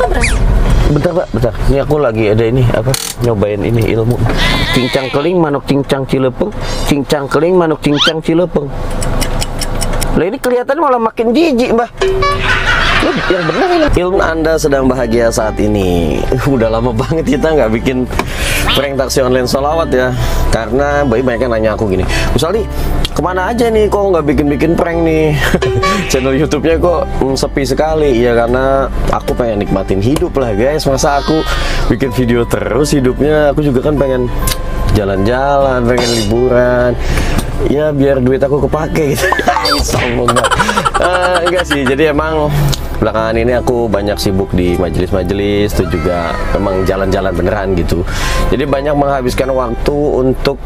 Bentar Pak, bentar. Ini aku lagi ada ini apa? Nyobain ini ilmu. Cincang keling manuk cincang cilepeng, cincang keling manuk cincang cilepeng. Lah ini kelihatan malah makin jijik, Mbah. Yang benar ini. Ilmu Anda sedang bahagia saat ini. Udah lama banget kita nggak bikin prank taksi online solawat ya. Karena banyak yang nanya aku gini, Usaldi, kemana aja nih kok nggak bikin prank nih? Channel YouTube-nya kok sepi sekali. Ya karena aku pengen nikmatin hidup lah guys. Masa aku bikin video terus hidupnya? Aku juga kan pengen jalan-jalan, pengen liburan. Ya biar duit aku kepake gitu. Sombong banget. Enggak sih, jadi emang belakangan ini aku banyak sibuk di majelis-majelis, itu juga memang jalan-jalan beneran gitu. Jadi banyak menghabiskan waktu untuk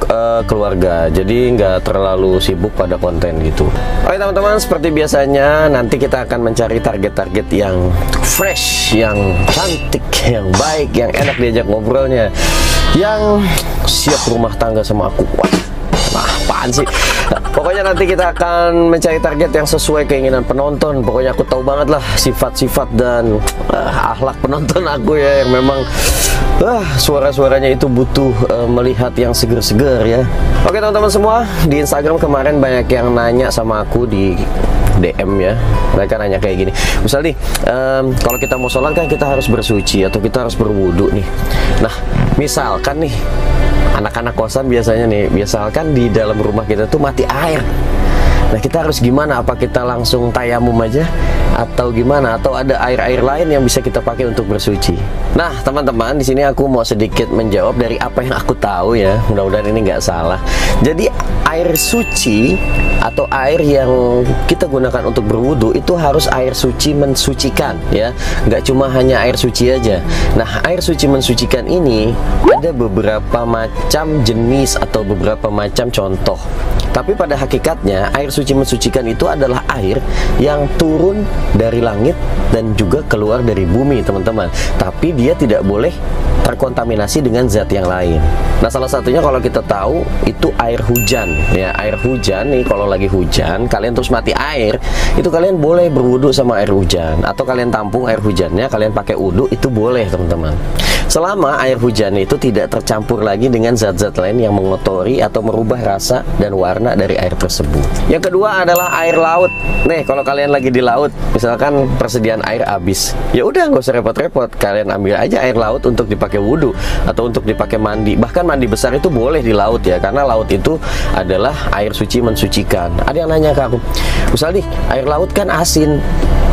keluarga. Jadi nggak terlalu sibuk pada konten gitu. Oke teman-teman, seperti biasanya nanti kita akan mencari target-target yang fresh, yang cantik, yang baik, yang enak diajak ngobrolnya, yang siap rumah tangga sama aku. Wah, apaan sih? Pokoknya nanti kita akan mencari target yang sesuai keinginan penonton. Pokoknya aku tahu banget lah sifat-sifat dan akhlak penonton aku ya, yang memang suara-suaranya itu butuh melihat yang seger-seger ya. Oke teman-teman semua, di Instagram kemarin banyak yang nanya sama aku di DM ya. Mereka nanya kayak gini, misalnya nih kalau kita mau sholat kan kita harus bersuci atau kita harus berwudu nih. Nah misalkan nih anak-anak kosan biasanya nih, misalkan di dalam rumah kita tuh mati air. Nah kita harus gimana? Apa kita langsung tayamum aja? Atau gimana? Atau ada air-air lain yang bisa kita pakai untuk bersuci? Nah teman-teman, di sini aku mau sedikit menjawab dari apa yang aku tahu ya. Mudah-mudahan ini nggak salah. Jadi air suci atau air yang kita gunakan untuk berwudu itu harus air suci mensucikan ya. Nggak cuma hanya air suci aja. Nah air suci mensucikan ini ada beberapa macam jenis atau beberapa macam contoh. Tapi pada hakikatnya air suci mensucikan itu adalah air yang turun dari langit dan juga keluar dari bumi teman-teman. Tapi dia tidak boleh terkontaminasi dengan zat yang lain. Nah salah satunya kalau kita tahu itu air hujan ya. Air hujan nih, kalau lagi hujan kalian terus mati air, itu kalian boleh berwudu sama air hujan. Atau kalian tampung air hujannya, kalian pakai wudu, itu boleh teman-teman. Selama air hujan itu tidak tercampur lagi dengan zat-zat lain yang mengotori atau merubah rasa dan warna dari air tersebut. Yang kedua adalah air laut. Nih kalau kalian lagi di laut, misalkan persediaan air habis, ya udah nggak usah repot-repot, kalian ambil aja air laut untuk dipakai wudhu atau untuk dipakai mandi. Bahkan mandi besar itu boleh di laut ya, karena laut itu adalah air suci mensucikan. Ada yang nanya ke aku, Usaldi, air laut kan asin,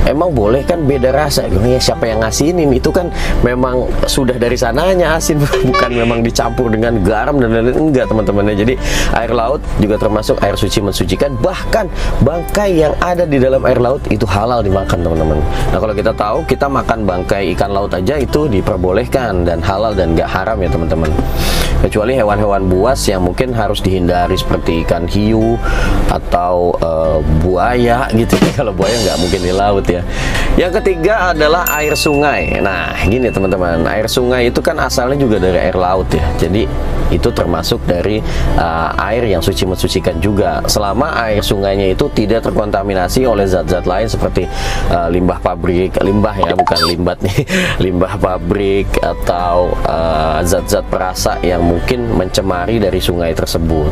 emang boleh kan beda rasa? Ya siapa yang ngasinin? Itu kan memang sudah dari sananya asin, bukan memang dicampur dengan garam dan lain-lain. Enggak teman-teman ya. Jadi air laut juga termasuk air suci mensucikan. Bahkan bangkai yang ada di dalam air laut itu halal dimakan teman-teman. Nah kalau kita tahu, kita makan bangkai ikan laut aja itu diperbolehkan dan halal dan gak haram ya teman-teman. Kecuali hewan-hewan buas yang mungkin harus dihindari seperti ikan hiu atau buaya gitu. Kalau buaya nggak mungkin di laut ya. Yang ketiga adalah air sungai. Nah gini teman-teman, air sungai itu kan asalnya juga dari air laut ya. Jadi itu termasuk dari air yang suci mensucikan juga, selama air sungainya itu tidak terkontaminasi oleh zat-zat lain seperti limbah pabrik, limbah ya bukan limbat nih, limbah pabrik atau zat-zat perasa yang mungkin mencemari dari sungai tersebut.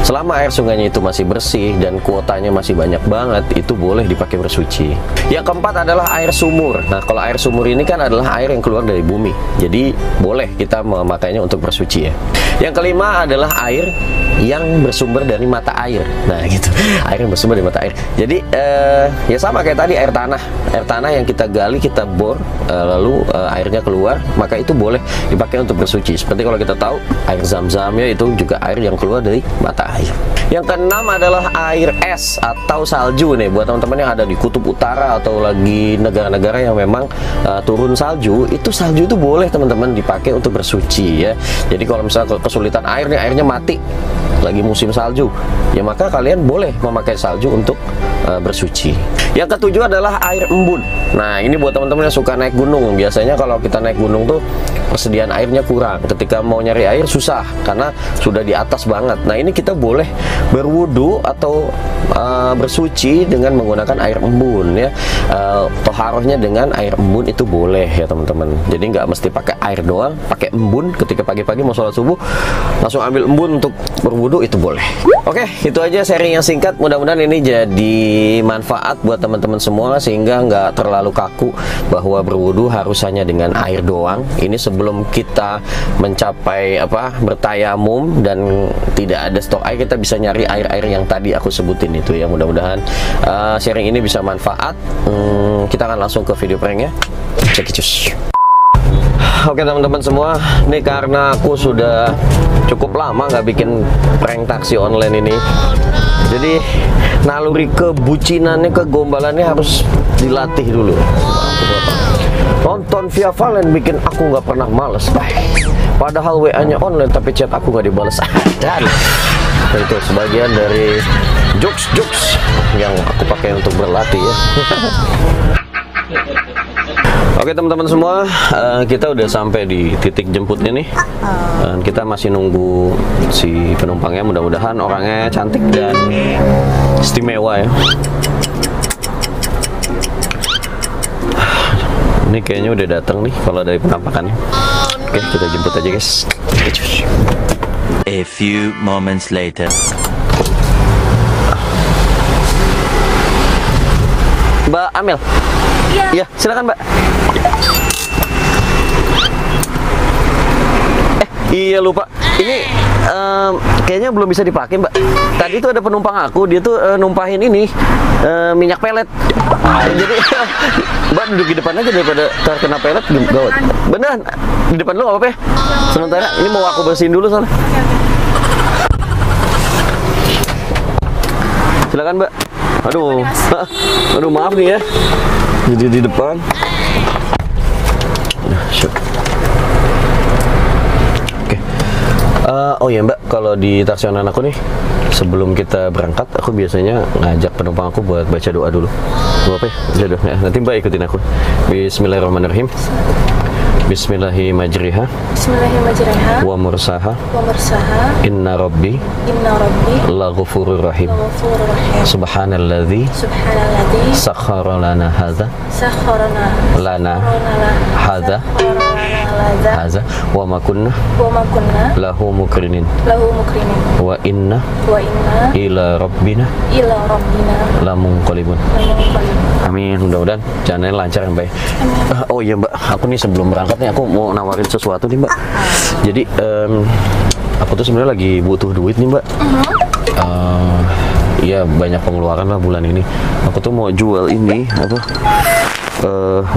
Selama air sungainya itu masih bersih dan kuotanya masih banyak banget, itu boleh dipakai bersuci. Yang keempat adalah air sumur. Nah kalau air sumur ini kan adalah air yang keluar dari bumi, jadi boleh kita memakainya untuk bersuci ya. Yang kelima adalah air yang bersumber dari mata air. Nah gitu, air yang bersumber dari mata air. Jadi ya sama kayak tadi, air tanah yang kita gali, kita bor, lalu airnya keluar, maka itu boleh dipakai untuk bersuci. Seperti kalau kita tahu air zam-zam ya, itu juga air yang keluar dari mata air. Yang keenam adalah air es atau salju nih, buat teman-teman yang ada di kutub utara atau lagi negara-negara yang memang turun salju, itu salju itu boleh teman-teman dipakai untuk bersuci ya. Jadi kalau misalnya kesulitan air nih, airnya mati, lagi musim salju, ya maka kalian boleh memakai salju untuk bersuci. Yang ketujuh adalah air embun. Nah, ini buat teman-teman yang suka naik gunung. Biasanya kalau kita naik gunung tuh persediaan airnya kurang. Ketika mau nyari air susah karena sudah di atas banget. Nah, ini kita boleh berwudu atau bersuci dengan menggunakan air embun ya. Toharohnya dengan air embun itu boleh ya teman-teman. Jadi nggak mesti pakai air doang, pakai embun. Ketika pagi-pagi mau sholat subuh langsung ambil embun untuk berwudu itu boleh. Oke, itu aja sharing yang singkat. Mudah-mudahan ini jadi manfaat buat teman-teman semua sehingga nggak terlalu kaku bahwa berwudu harus hanya dengan air doang. Ini sebelum kita mencapai bertayamum dan tidak ada stok air, kita bisa nyari air-air yang tadi aku sebutin itu ya. Mudah-mudahan sharing ini bisa manfaat. Kita akan langsung ke video pranknya. Cekicus. Oke teman-teman semua, ini karena aku sudah cukup lama nggak bikin prank taksi online ini, jadi naluri kebucinannya, kegombalannya harus dilatih dulu. Nonton Via Valen bikin aku nggak pernah males. Padahal WA-nya online tapi chat aku nggak dibales. Dan itu sebagian dari jokes yang aku pakai untuk berlatih ya. Oke teman-teman semua, kita udah sampai di titik jemputnya nih. Dan kita masih nunggu si penumpangnya. Mudah-mudahan orangnya cantik dan istimewa ya. Ini kayaknya udah datang nih kalau dari penampakannya. Oke, kita jemput aja guys. A few moments later. Mbak Amel. Iya, silakan Mbak. Iya lupa. Ini kayaknya belum bisa dipakai Mbak. Tadi tuh ada penumpang aku, dia tuh numpahin ini minyak pelet. Jadi Mbak duduk di depan aja daripada terkena pelet gawat. Beneran, di depan lu nggak apa-apa ya? Sementara ini mau aku bersihin dulu soalnya. Silakan Mbak. Aduh maaf nih ya. Jadi di depan. Oke. Oh ya Mbak, kalau di taksi online aku nih, sebelum kita berangkat, aku biasanya ngajak penumpang aku buat baca doa dulu. Apa ya? Nanti Mbak ikutin aku. Bismillahirrahmanirrahim. Bismillahirrahmanirrahim. Bismillahirrahmanirrahim. Wa mursaha. Inna rabbi. Laghafurur rahim. Subhanalladzi. Sakhkhara lana hadza. Hadza. Wa ma kunna. Lahu mukrinin. Wa inna. Ila rabbina. Lamunqalibun. Amin. Mudah-mudahan jalannya lancar ya Mbak. Oh iya Mbak, aku nih sebelum berangkat nih aku mau nawarin sesuatu nih Mbak. Jadi aku tuh sebenarnya lagi butuh duit nih Mbak. Iya banyak pengeluaran lah bulan ini. Aku tuh mau jual ini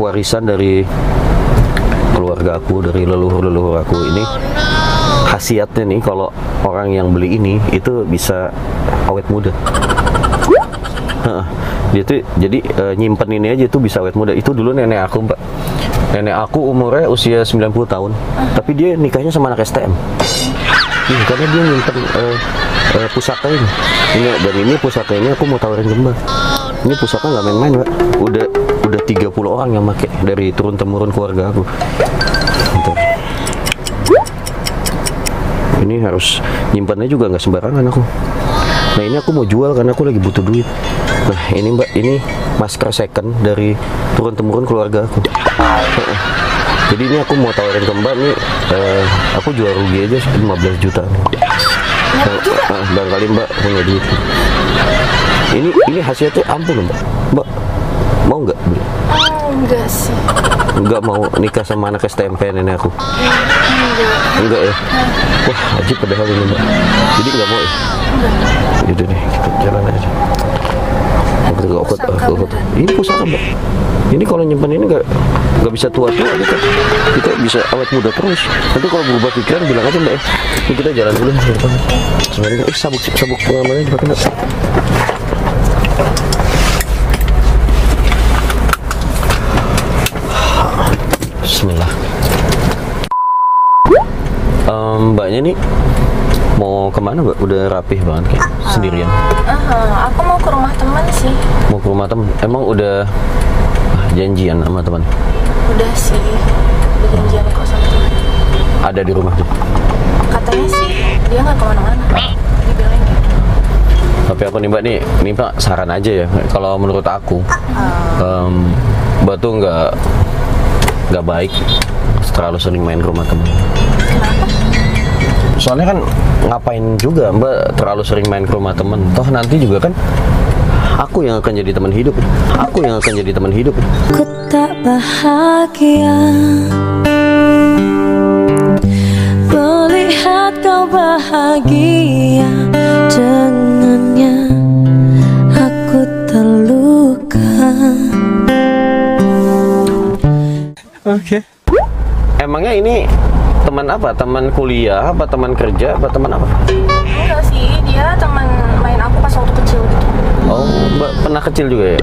warisan dari keluarga aku, dari leluhur aku ini. Khasiatnya nih kalau orang yang beli ini itu bisa awet muda. Dia tuh jadi nyimpen ini aja tuh bisa awet muda. Itu dulu nenek aku Mbak. Nenek aku umurnya usia 90 tahun, tapi dia nikahnya sama anak STM. Karena dia nyimpen pusaka ini. Dan ini pusaka ini aku mau tawarin ke Mbak. Ini pusaka nggak main-main Mbak. Udah 30 orang yang pakai dari turun temurun keluarga aku. Bentar. Ini harus nyimpannya juga nggak sembarangan aku. Nah ini aku mau jual karena aku lagi butuh duit. Nah ini Mbak, ini masker second dari turun-temurun keluarga aku. Jadi ini aku mau tawarin ke Mbak nih, aku jual rugi aja 15 juta. Barangkali Mbak punya duit. Ini hasilnya ampun Mbak. Mbak mau nggak beli? Enggak sih. Enggak mau nikah sama anak STMP nenek aku. Enggak ya. Wah ajib padahal ini Mbak. Jadi nggak mau ya. Itu deh, kita jalan aja. Ini pusaka Mbak. Ini kalau nyimpan ini nggak bisa tua-tua gitu. Kita bisa awet muda terus. Nanti kalau berubah pikiran bilang aja Mbak. Ini kita jalan dulu. Sebenarnya sabuk pengamannya dipakai Mbak. Bismillah. Mbaknya nih mau kemana Mbak? Udah rapih banget kayak sendirian. Aku mau ke rumah teman sih. Mau ke rumah temen? Emang udah janjian sama teman? Udah sih. Udah janjian kok sama teman. Ada di rumah tuh. Katanya sih dia nggak kemana-mana. Dia bilang gitu. Tapi aku nih Mbak nih Mbak saran aja ya. Kalau menurut aku, Mbak tuh nggak baik terlalu sering main ke rumah teman. Kenapa? Soalnya kan ngapain juga Mbak terlalu sering main ke rumah teman. Toh nanti juga kan aku yang akan jadi teman hidup. Aku yang akan jadi teman hidup. Ku tak bahagia melihat kau bahagia dengannya. Aku terluka. Oke. Emangnya ini teman apa? Teman kuliah apa teman kerja apa teman apa? Enggak sih, dia teman main aku pas waktu kecil gitu. Oh, Mbak pernah kecil juga ya?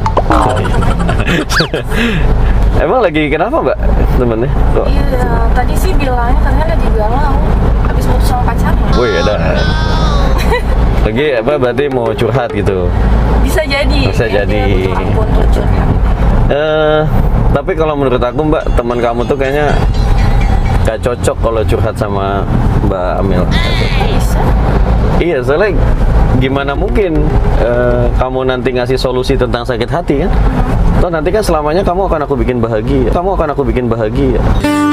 Emang lagi kenapa Mbak temennya? Kok? Iya, tadi sih bilangnya katanya lagi galau. Habis putus sama pacarnya. Wih ada. Lagi apa berarti mau curhat gitu? Bisa jadi. Bisa ya, jadi. Dia butuh ampun untuk curhat. Tapi kalau menurut aku Mbak, teman kamu tuh kayaknya gak cocok kalau curhat sama Mbak Amel. Bisa. Iya, soalnya gimana mungkin kamu nanti ngasih solusi tentang sakit hati kan? Toh nanti kan selamanya kamu akan aku bikin bahagia. Kamu akan aku bikin bahagia.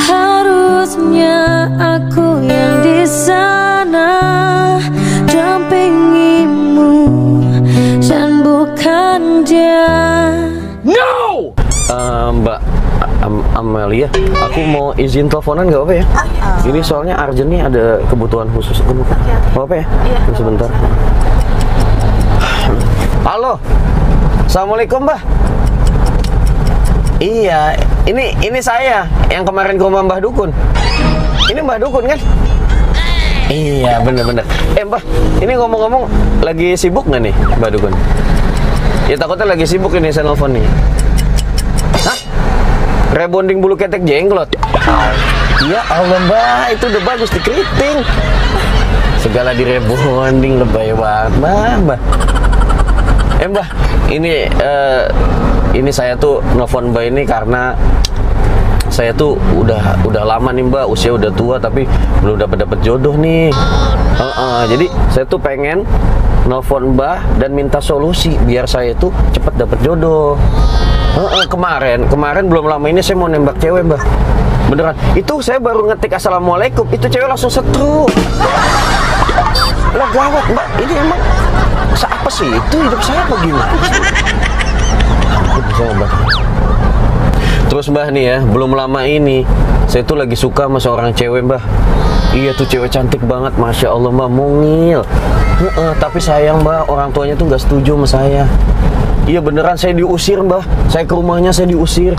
Harusnya aku yang di sana dampingimu dan bukan dia. No! Mbak Amelia, aku mau izin teleponan nggak apa ya? Ini soalnya urgent nih, ada kebutuhan khusus. Mau apa ya? Iya. Sebentar. Halo, assalamualaikum Mbah. Iya, ini saya yang kemarin ke rumah Mbah Dukun. Ini Mbah Dukun kan? Iya, bener-bener. Mbah, ini ngomong-ngomong lagi sibuk nggak nih Mbah Dukun? Ya takutnya lagi sibuk ini saya nelfon nih. Hah? Rebonding bulu ketek jenglot? Ya Allah Mbah, itu udah bagus dikeriting. Segala di rebonding, lebay banget Mbah. Mbah, ini saya tuh nelfon Mbah ini karena saya tuh udah lama nih Mbak, usia udah tua tapi belum dapat jodoh nih. Jadi saya tuh pengen nelfon Mbah dan minta solusi biar saya tuh cepet dapat jodoh. Kemarin belum lama ini saya mau nembak cewek Mbah. Beneran, itu saya baru ngetik assalamualaikum, itu cewek langsung setruk. Lah gawat Mbak, ini emang apa sih itu hidup saya apa gimana? Mbak. Terus Mbah nih ya, belum lama ini saya tuh lagi suka sama seorang cewek Mbah. Iya tuh cewek cantik banget, Masya Allah Mbah, mungil. Tapi sayang Mbah, orang tuanya tuh nggak setuju sama saya. Iya beneran, saya diusir Mbah. Saya ke rumahnya saya diusir.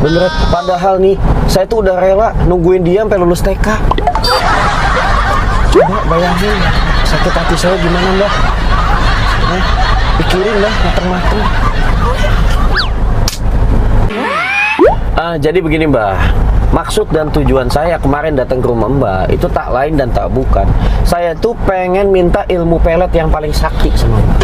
Beneran, padahal nih saya tuh udah rela nungguin dia sampai lulus TK. Coba bayangin sakit hati saya gimana Mbah. Pikirin Mbah, mateng-mateng. Jadi begini Mbah, maksud dan tujuan saya kemarin datang ke rumah Mbah itu tak lain dan tak bukan. Saya tuh pengen minta ilmu pelet yang paling sakti sama Mbah.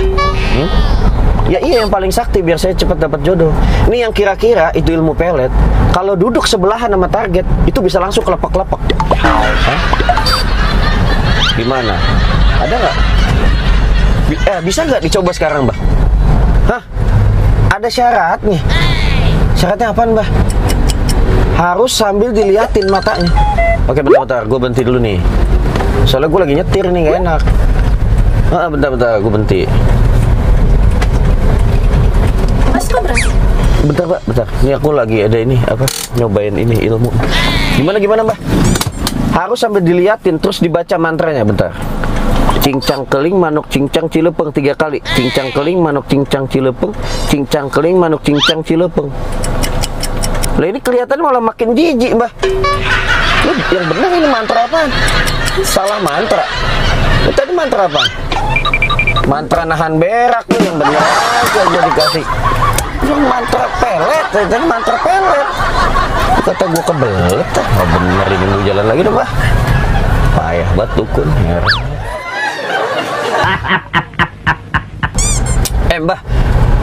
Ya iya yang paling sakti biar saya cepat dapat jodoh. Ini yang kira-kira itu ilmu pelet, kalau duduk sebelahan sama target itu bisa langsung kelepek-kelepek. Gimana? Ada nggak? Bisa nggak dicoba sekarang Mbah? Hah? Ada syaratnya. Syaratnya apaan Mbah? Harus sambil diliatin matanya. Oke bentar, gue berhenti dulu nih. Soalnya gue lagi nyetir nih, gak enak. Bentar, gue berhenti. Mas kok berhenti? Bentar. Ini aku lagi ada ini, nyobain ini ilmu. Gimana Mbah? Harus sambil diliatin, terus dibaca mantranya, bentar. Cincang keling manuk cincang cilepeng 3 kali. Cincang keling manuk cincang cilepeng. Cincang keling manuk cincang cilepeng. Lah ini kelihatannya malah makin jijik Mbah. Yang benar ini mantra apaan? Salah mantra. Tadi mantra apa? Mantra nahan berak nih yang benar aja dikasih. Yang mantra pelet, tadi mantra pelet. Kata gua kebelet, nggak bener ini mau jalan lagi dong Mbah. Payah banget dukun. Mbah,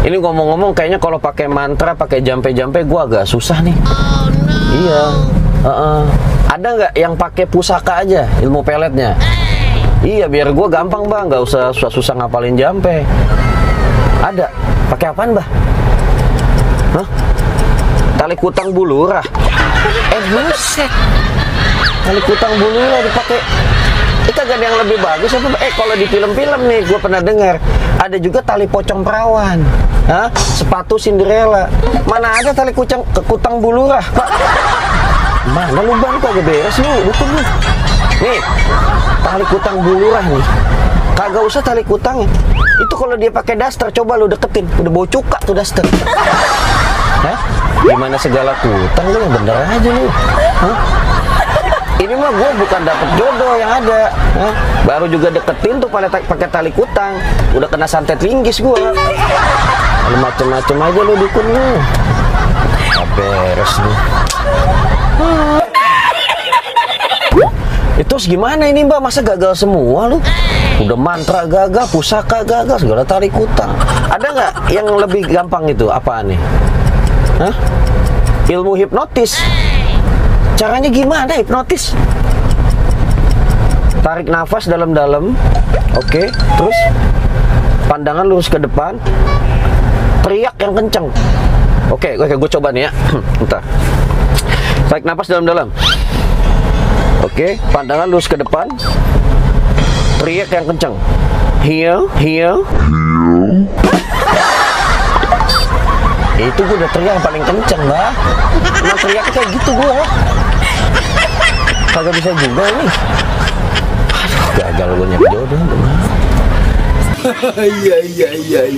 ini ngomong-ngomong kayaknya kalau pakai mantra, pakai jampe-jampe gua agak susah nih. Iya. Ada nggak yang pakai pusaka aja ilmu peletnya? Iya, biar gua gampang Bang, nggak usah susah-susah ngapalin jampe. Ada. Pakai apaan, Mbah? Hah? Tali kutang bulurah. Buset. Tali kutang bulurah dipakai. Kagak ada yang lebih bagus apa? Kalau di film-film nih gue pernah dengar ada juga tali pocong perawan. Hah? Sepatu Cinderella. Mana ada tali kutang bulurah, Pak? Mana lu Bang, kagak beres lu, dukun lu. Nih, tali kutang bulurah nih. Kagak usah tali kutangnya. Itu kalau dia pakai daster, coba lu deketin, udah bau cuka tuh daster. Hah? Gimana segala kutang lu, bener aja lu. Hah? Ini mah gue bukan dapet jodoh yang ada. Hah? Baru juga deketin tuh pakai tali kutang, udah kena santet linggis gue. Lu macem-macem aja lu dukun lu. Beres lu. Itu gimana ini Mbak? Masa gagal semua lu? Udah mantra gagal, pusaka gagal, segala tali kutang. Ada nggak yang lebih gampang itu? Apaan nih? Hah? Ilmu hipnotis. Caranya gimana hipnotis? Tarik nafas dalam-dalam. Oke, terus pandangan lurus ke depan. Teriak yang kenceng. Oke, gue coba nih ya. Bentar. Tarik nafas dalam-dalam. Oke, pandangan lurus ke depan. Teriak yang kenceng. Heal. Itu gue udah teriak yang paling kenceng, Mbak. Emang teriaknya kayak gitu gue. Kagak bisa juga ini. Aduh, gagal gue nyari jodoh. Iya.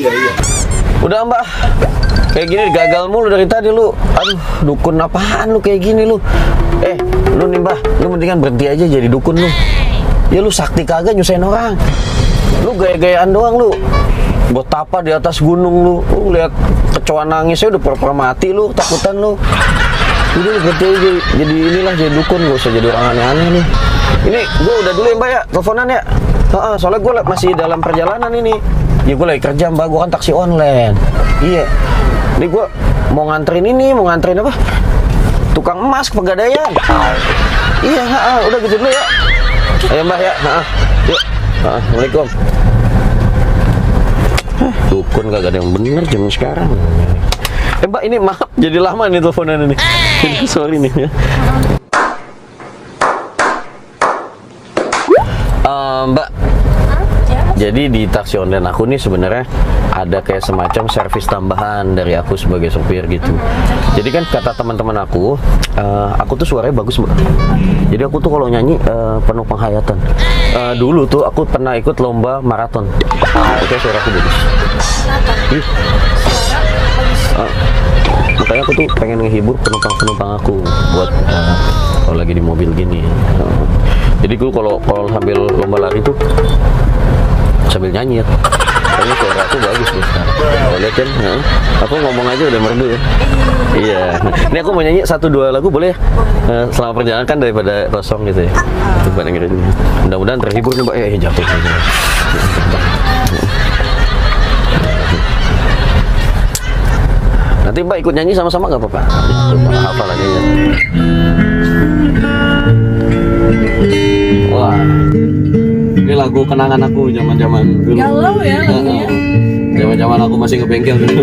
Udah Mbak, kayak gini gagal mulu dari tadi lu. Aduh, dukun apaan lu kayak gini lu? Lu nih Mbah, lu mendingan berhenti aja jadi dukun lu. Ya lu sakti kagak nyusahin orang. Lu gaya-gayaan doang lu. Betapa di atas gunung lu lihat kecoa nangisnya udah pura-pura mati lu, takutan lu. Udah lu berhenti aja jadi inilah, jadi dukun, gak usah jadi orang aneh-aneh nih. Ini gue udah dulu ya Mbak ya, teleponan ya. Soalnya gue masih dalam perjalanan ini. Ya gue lagi kerja Mbak, gue kan taksi online. Iya. Ini gue mau nganterin apa? Tukang emas ke Pegadaian. Iya, udah gitu dulu ya. Ayo Mbak ya. Yuk. Assalamualaikum. Dukun kagak ada yang bener jam sekarang. Mbak ini maaf jadi lama nih teleponan ini. Sorry nih ya. Mbak, jadi di taksi online aku nih sebenarnya ada kayak semacam servis tambahan dari aku sebagai sopir gitu. Jadi kan kata teman-teman aku tuh suaranya bagus Mbak. Jadi aku tuh kalau nyanyi penuh penghayatan. Dulu tuh aku pernah ikut lomba maraton. Oke, suara aku bagus. Makanya aku tuh pengen ngehibur penumpang aku buat kalau lagi di mobil gini. Jadi gue kalau sambil lomba lari tuh sambil nyanyi ya. Kayaknya suara aku bagus nih sekarang. Lihat kan, aku ngomong aja udah merdu ya. Iya. Ini aku mau nyanyi 1-2 lagu boleh ya? Selama perjalanan kan daripada kosong gitu ya. Coba dengerin. Mudah-mudahan terhibur nih Mbak. Jatuh. Nanti Mbak ikut nyanyi sama-sama nggak apa-apa? Hafal aja ya. Wah, ini lagu kenangan aku zaman-zaman dulu. Galau ya lagunya. Zaman-zaman aku masih ngebengkel dulu.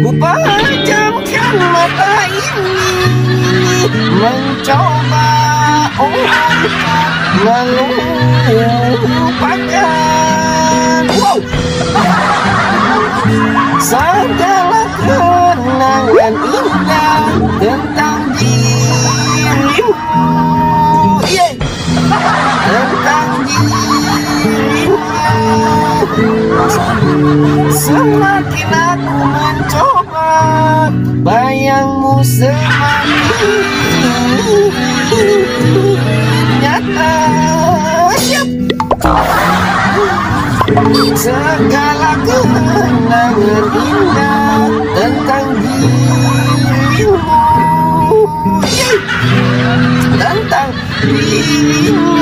Ku pejamkan mata ini mencoba untuk melupakan segala kenangan indah tentang dirimu. Tentang dirimu. Semakin aku mencoba, bayangmu semakin nyata. Segala kenangan indah tentang dirimu. Tentang dirimu.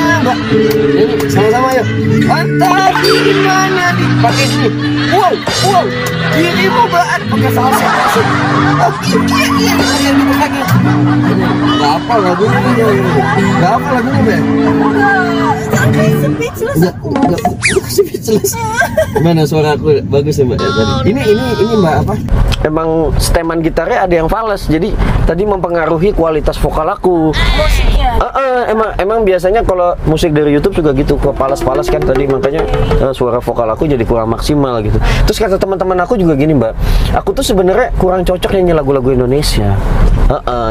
Ini sama-sama yuk. Entah di mana dipakai ini. Wow, wow, dirimu banget pakai salsa. Oh, iya, gitu lagi. Gak apa lagunya, gak apa lagunya, Be. Sampai speechless aku. Speechless. Gimana suara aku bagus ya, Mbak? Ya, tadi. Ini Mbak apa? Emang steman gitarnya ada yang fals, jadi tadi mempengaruhi kualitas vokal aku. Musiknya. Emang biasanya kalau musik dari YouTube juga gitu, kepalas-palas kan tadi, makanya suara vokal aku jadi kurang maksimal gitu. Terus kata teman-teman aku juga gini, Mbak, aku tuh sebenarnya kurang cocok nyanyi lagu-lagu Indonesia.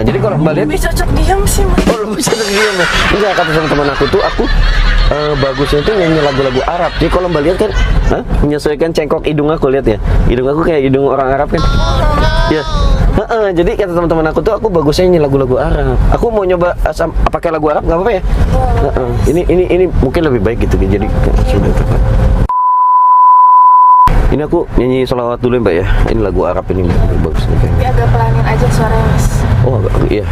Jadi kalau Mbak lihat, Lebih cocok diam sih, Mas. oh lebih cocok diam ya. Enggak, kata teman-teman aku tuh aku bagusnya tuh nyanyi lagu-lagu Arab. Jadi kalau Mbak lihat kan, menyesuaikan cengkok hidung aku, lihat ya, hidung aku kayak hidung orang Arab kan. Ya. Jadi kata teman-teman aku tuh aku bagusnya nyanyi lagu-lagu Arab. Aku mau nyoba pakai lagu Arab, nggak apa-apa ya? Ini mungkin lebih baik gitu. Jadi sudah tepat. Ini aku nyanyi sholawat dulu ya, Mbak ya. Ini lagu Arab ini bagus nih. Tapi agak pelanin aja suaranya, Mas. Oh iya.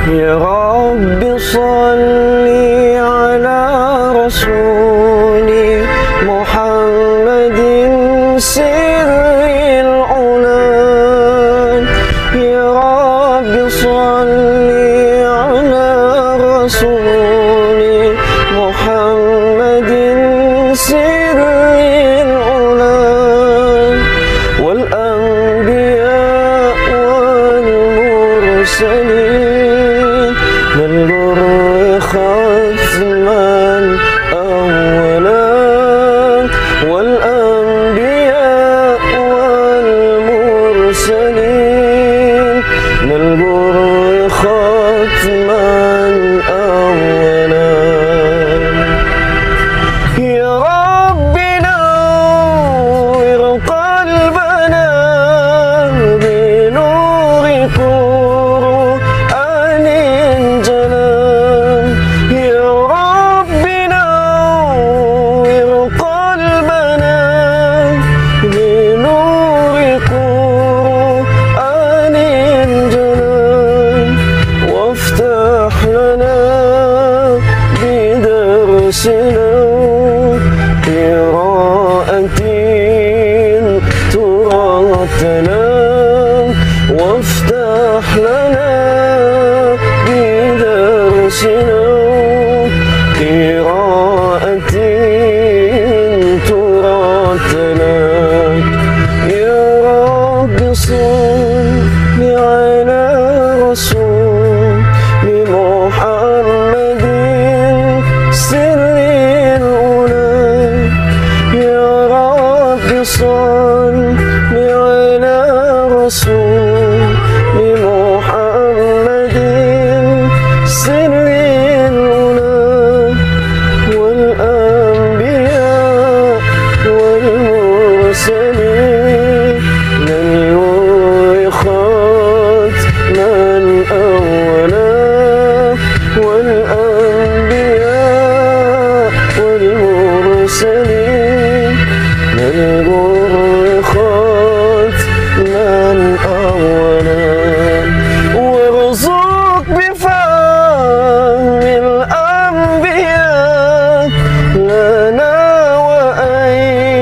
Ya Rabbi salli ala Rasuli Muhammadin sirril ulan. Ya Rabbi salli ala Rasuli Muhammadin sirril ulan. Wal anbiya wal mursalin بالبر ختما أولا والأنبياء والمرسلين بالبر ختما أولا. يا رب نور قلبنا بنور قرآن وافتح لنا بدرسنا قراءة تراتنا. يا رب صل على رسول محمد سر الأولى. يا رب صل على رسول محمد سر الأولى والأنبياء والمرسلين للنور ختما أولا والأنبياء والمرسلين للنور ختما أولا. وارزق بفهم الأنبياء لنا وأيامنا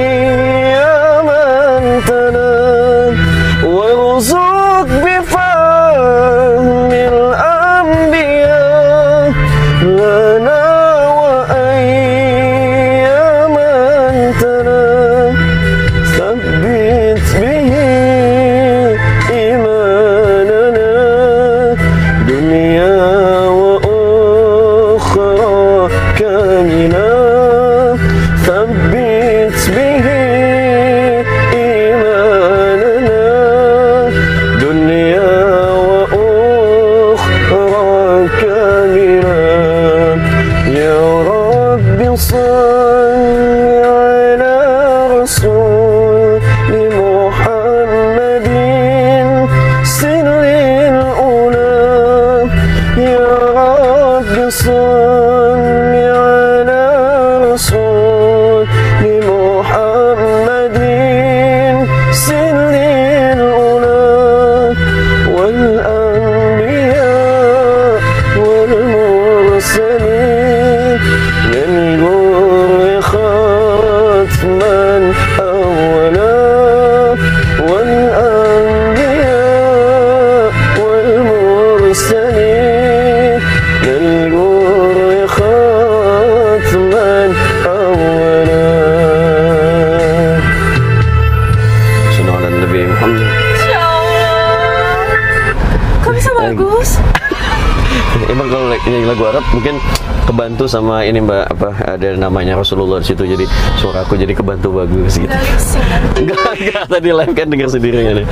nyanyi lagu Arab mungkin kebantu sama ini Mbak, apa ada namanya Rasulullah di situ, jadi suara aku jadi kebantu bagus gitu. Udah lip sync kan? Enggak, tadi live kan denger sendiri kan.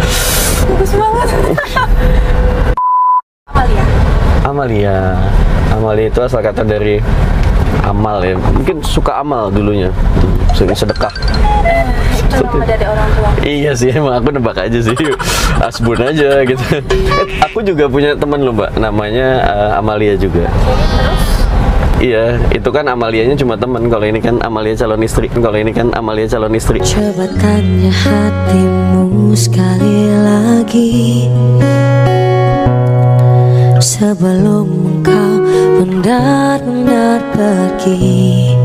Bagus banget. Amalia. Amalia itu asal kata dari amal ya, mungkin suka amal dulunya, sering sedekah. Itu nama dari orang tua. Iya sih, emang aku nebak aja sih, asbun aja gitu. Aku juga punya teman loh Mbak, namanya Amalia juga. Terus? Iya, itu kan Amalianya cuma teman. Kalau ini kan Amalia calon istri. Kalau ini kan Amalia calon istri. Coba tanya hatimu sekali lagi sebelum engkau benar-benar pergi.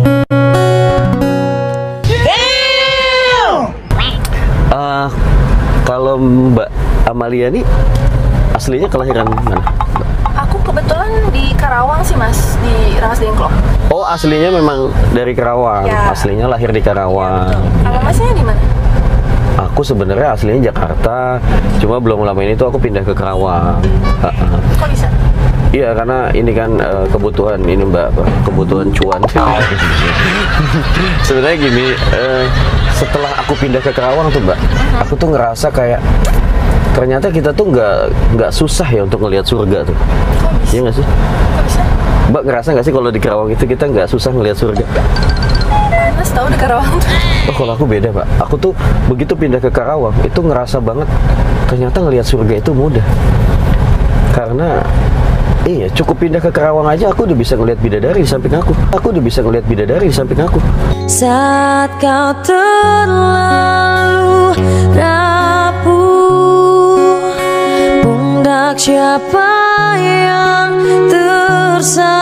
Kalau Mbak Amalia nih aslinya kelahiran mana? Aku kebetulan di Karawang sih mas, di Rangas Dengklok. Oh, aslinya memang dari Karawang. Ya. Aslinya lahir di Karawang. Kalau masnya di mana? Aku sebenarnya aslinya Jakarta, cuma belum lama ini tuh aku pindah ke Karawang. Kok bisa? Iya, karena ini kan kebutuhan ini Mbak, apa, kebutuhan cuan. Sebenarnya gini, setelah aku pindah ke Karawang tuh Mbak, aku tuh ngerasa kayak ternyata kita tuh nggak susah ya untuk ngelihat surga tuh. Kok bisa? Iya nggak sih? Kok bisa? Mbak ngerasa nggak sih kalau di Karawang itu kita nggak susah ngelihat surga? Mas tahu di Karawang tuh. Oh, kalau aku beda Pak. Aku tuh begitu pindah ke Karawang itu ngerasa banget ternyata ngelihat surga itu mudah. Karena iya, cukup pindah ke Karawang aja aku udah bisa ngelihat bidadari di samping aku. Aku udah bisa ngelihat bidadari di samping aku. Saat kau terlalu rapuh, pundak siapa yang tersayang